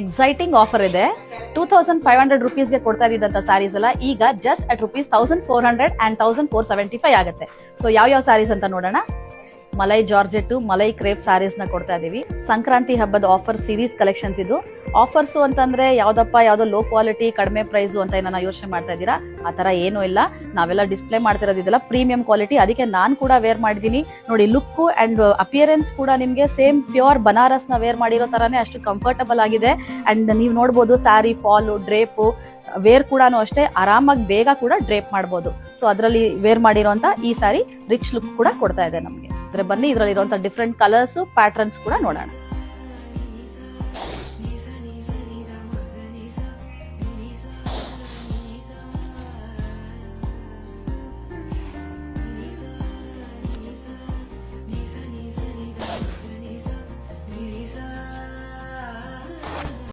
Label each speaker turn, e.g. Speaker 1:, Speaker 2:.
Speaker 1: Exciting offer ಇದೆ. 2500 ರುಪೀಸ್ಗೆ ಕೊಡ್ತಾ ಇದ್ದಂತ ಸ್ಯಾರೀಸ್ ಎಲ್ಲ ಈಗ ಜಸ್ಟ್ ಅಟ್ ₹1400 ಅಂಡ್ 1475 ಆಗುತ್ತೆ. ಸೊ ಯಾವ ಸ್ಯಾರೀಸ್ ಅಂತ ನೋಡೋಣ. ಮಲೈ ಜಾರ್ಜೆಟ್, ಮಲೈ ಕ್ರೇಪ್ ಸ್ಯಾರೀಸ್ ನ ಕೊಡ್ತಾ ಇದೀವಿ. ಸಂಕ್ರಾಂತಿ ಹಬ್ಬದ ಆಫರ್ ಸೀರೀಸ್ ಕಲೆಕ್ಷನ್ಸ್ ಇದು. ಆಫರ್ಸ್ ಅಂತಂದ್ರೆ ಯಾವ್ದೋ ಲೋ ಕ್ವಾಲಿಟಿ ಕಡಿಮೆ ಪ್ರೈಸ್ ಅಂತ ಏನಾರ ಯೋಚನೆ ಮಾಡ್ತಾ ಇದ್ದೀರಾ? ಆ ತರ ಏನೂ ಇಲ್ಲ. ನಾವೆಲ್ಲ ಡಿಸ್ಪ್ಲೇ ಮಾಡ್ತಿರೋದು ಇದೆಲ್ಲ ಪ್ರೀಮಿಯಂ ಕ್ವಾಲಿಟಿ. ಅದಕ್ಕೆ ನಾನ್ ಕೂಡ ವೇರ್ ಮಾಡಿದೀನಿ ನೋಡಿ. ಲುಕ್ ಅಂಡ್ ಅಪಿಯರೆನ್ಸ್ ಕೂಡ ನಿಮ್ಗೆ ಸೇಮ್ ಪ್ಯೂರ್ ಬನಾರಸ್ ನ ವೇರ್ ಮಾಡಿರೋ ತರಾನೇ ಅಷ್ಟು ಕಂಫರ್ಟಬಲ್ ಆಗಿದೆ. ಅಂಡ್ ನೀವು ನೋಡ್ಬೋದು ಸ್ಯಾರಿ ಫಾಲು ಡ್ರೇಪು ವೇರ್ ಕೂಡ ಅಷ್ಟೇ ಆರಾಮಾಗಿ ಬೇಗ ಕೂಡ ಡ್ರೇಪ್ ಮಾಡಬಹುದು. ಸೊ ಅದರಲ್ಲಿ ವೇರ್ ಮಾಡಿರೋಂತ ಈ ಸ್ಯಾರಿ ರಿಚ್ ಲುಕ್ ಕೂಡ ಕೊಡ್ತಾ ಇದೆ ನಮಗೆ. ಬನ್ನಿ ಇದರಲ್ಲಿ ಇರುವಂತ ಡಿಫ್ರೆಂಟ್ ಕಲರ್ಸ್ ಪ್ಯಾಟರ್ನ್ಸ್ ಕೂಡ ನೋಡೋಣ.